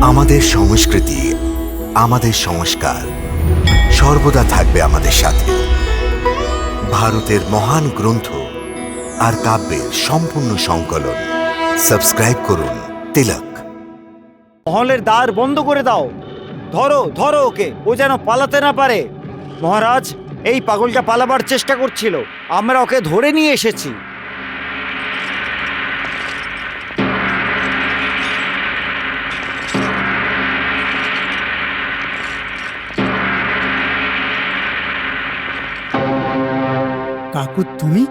আমাদের সংস্কৃতি, আমাদের সংস্কার সর্বদা থাকবে আমাদের সাথে। ভারতের মহান গ্রন্থ আর কাব্যের সম্পূর্ণ সংকলন। সাবস্ক্রাইব করুন তিলক। মহলের দ্বার বন্ধ করে দাও। ধরো ধরো ওকে, ও যেন পালাতে না পারে। মহারাজ, এই পাগলটা পালাবার চেষ্টা করছিল, আমরা ওকে ধরে নিয়ে এসেছি। কাকু, তুমি?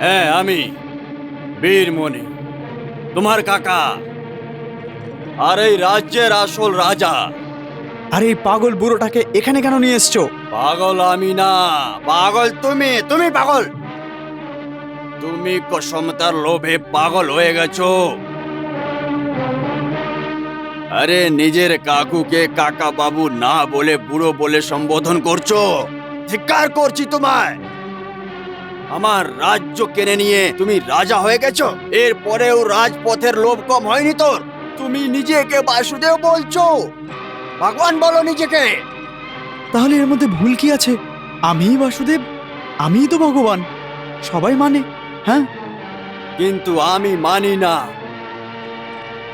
হ্যাঁ, আমি বীরমণি, তোমার কাকা, আর এই রাজ্যের আসল রাজা। আরে এই পাগল বুড়োটাকে এখানে কেন নিয়ে এসছো? পাগল আমি না, পাগল তুমি। তুমি পাগল, তুমি ক্ষমতার লোভে পাগল হয়ে গেছো। আরে নিজের কাকুকে কাকা বাবু না বলে বুড়ো বলে সম্বোধন করছো। ধিক্কার করছি তোমায়। আমার রাজ্য কেড়ে নিয়ে তুমি রাজা হয়ে গেছো, এরপরেও রাজপথের লোভ কম হয়নি তোর। তুমি নিজেকে বাসুদেব বলছো, ভগবান বলো নিজেকে। তাহলে এর মধ্যে ভুল কি আছে? আমিই বাসুদেব, আমিই তো ভগবান, সবাই মানে। হ্যাঁ, কিন্তু আমি মানি না।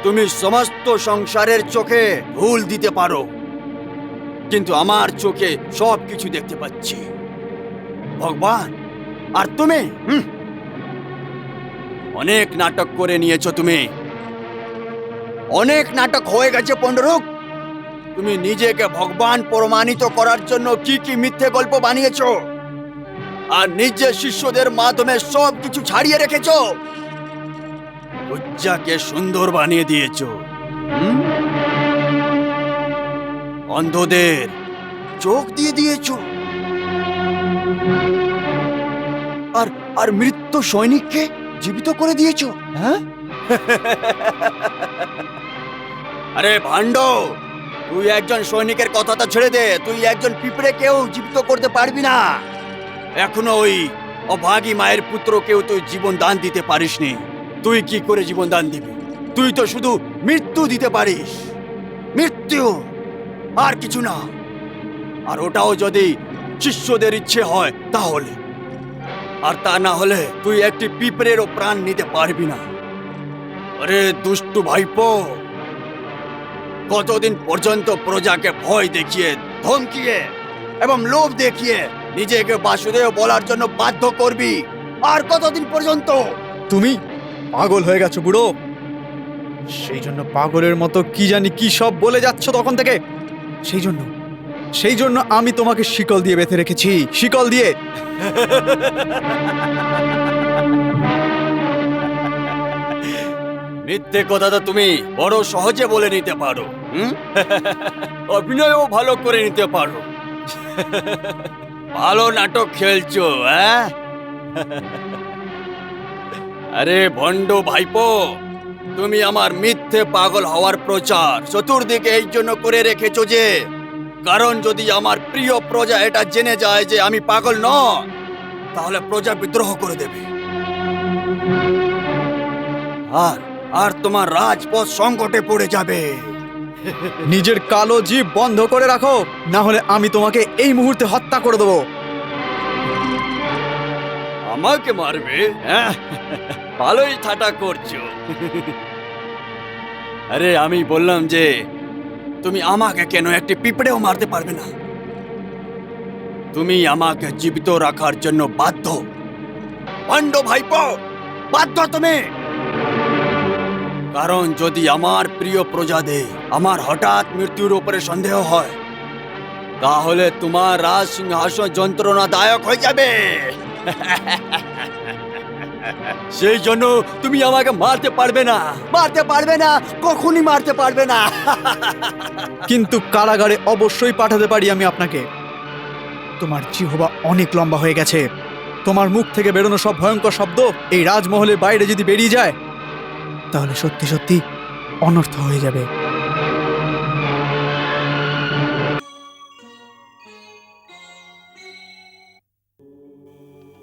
তুমি সমস্ত সংসারের চোখে ভুল দিতে পারো, কিন্তু আমার চোখে সব কিছু দেখতে পাচ্ছি। ভগবান আর তুমি অনেক নাটক করে নিয়েছো। তুমি অনেক নাটক হয়ে গেছে পণ্ডরূপ। তুমি নিজেকে ভগবান প্রমাণিত করার জন্য কি কি মিথ্যে গল্প বানিয়েছো, আর নিজের শিষ্যদের মাধ্যমে সব কিছু ছাড়িয়ে রেখেছো। উজ্জাকে সুন্দর বানিয়ে দিয়েছো, অন্ধদের চোখ দিয়ে দিয়েছো, আর আর মৃত্যু সৈনিককে জীবিত করে দিয়েছো। হ্যাঁ আরে ভাণ্ড, তুই একজন সৈনিকের কথাটা ছেড়ে দে। তুই একজন পিঁপড়েকেও জীবিত করতে পারবি না। এখনো ওই অভাগী মায়ের পুত্রকেও তুই জীবন দান দিতে পারিসনি। তুই কি করে জীবন দান দিবি? তুই তো শুধু মৃত্যু দিতে পারিস, মৃত্যু, আর কিছু না। আর ওটাও যদি শিষ্যদের ইচ্ছে হয় তাহলে, আর তা না হলে তুই একটি পিঁপড়েরও প্রাণ নিতে পারবি না। আরে দুষ্টু ভাইপো, কতদিন পর্যন্ত প্রজাকে ভয় দেখিয়ে, ধমকিয়ে এবং লোভ দেখিয়ে নিজেকে বাসুদেব বলার জন্য বাধ্য করবি? আর কতদিন পর্যন্ত? তুমি পাগল হয়ে গেছো বুড়ো। সেই জন্য পাগলের মতো কি জানি কি সব বলে যাচ্ছ তখন থেকে। সেই জন্য আমি তোমাকে শিকল দিয়ে বেঁধে রেখেছি, শিকল দিয়ে। মিথ্যে কথাটা তুমি বড় সহজে বলে নিতে পারো, অভিনয়ও ভালো করে নিতে পারো। ভালো নাটক খেলছো, হ্যাঁ? আরে ভণ্ড ভাইপো, তুমি আমার মিথ্যে পাগল হওয়ার প্রচার চতুর্দিকে এই জন্য করে রেখেছো যে, কারণ যদি আমার প্রিয় প্রজা এটা জেনে যায় যে আমি পাগল নয়, তাহলে প্রজা বিদ্রোহ করে দেবে, আর তোমার রাজপথ সংকটে পড়ে যাবে। নিজের কালো জিভ বন্ধ করে রাখো, না হলে আমি তোমাকে এই মুহূর্তে হত্যা করে দেবো। আমাকে মারবে? হ্যাঁ, ভালোই ঠাট্টা করছো। আরে আমি বললাম যে তুমি আমাকে কেন একটি পিঁপড়েও মারতে পারবে না। তুমি আমাকে জীবিত রাখার জন্য বাধ্য, পাণ্ড ভাইপো, বাধ্য তুমি। কারণ যদি আমার প্রিয় প্রজাদের আমার হঠাৎ মৃত্যুর উপরে সন্দেহ হয়, তাহলে তোমার রাজ সিংহাসন যন্ত্রণাদায়ক হয়ে যাবে। সেই জন্য তুমি আমাকে মারতে পারবে না, মারতে পারবে না, কখনই মারতে পারবে না। কিন্তু কারাগারে অবশ্যই পাঠাতে পারি আমি আপনাকে। তোমার জিহ্বা অনেক লম্বা হয়ে গেছে। তোমার মুখ থেকে বেরোনো সব ভয়ঙ্কর শব্দ এই রাজমহলের বাইরে যদি বেরিয়ে যায়, তাহলে সত্যি সত্যি অনর্থ হয়ে যাবে।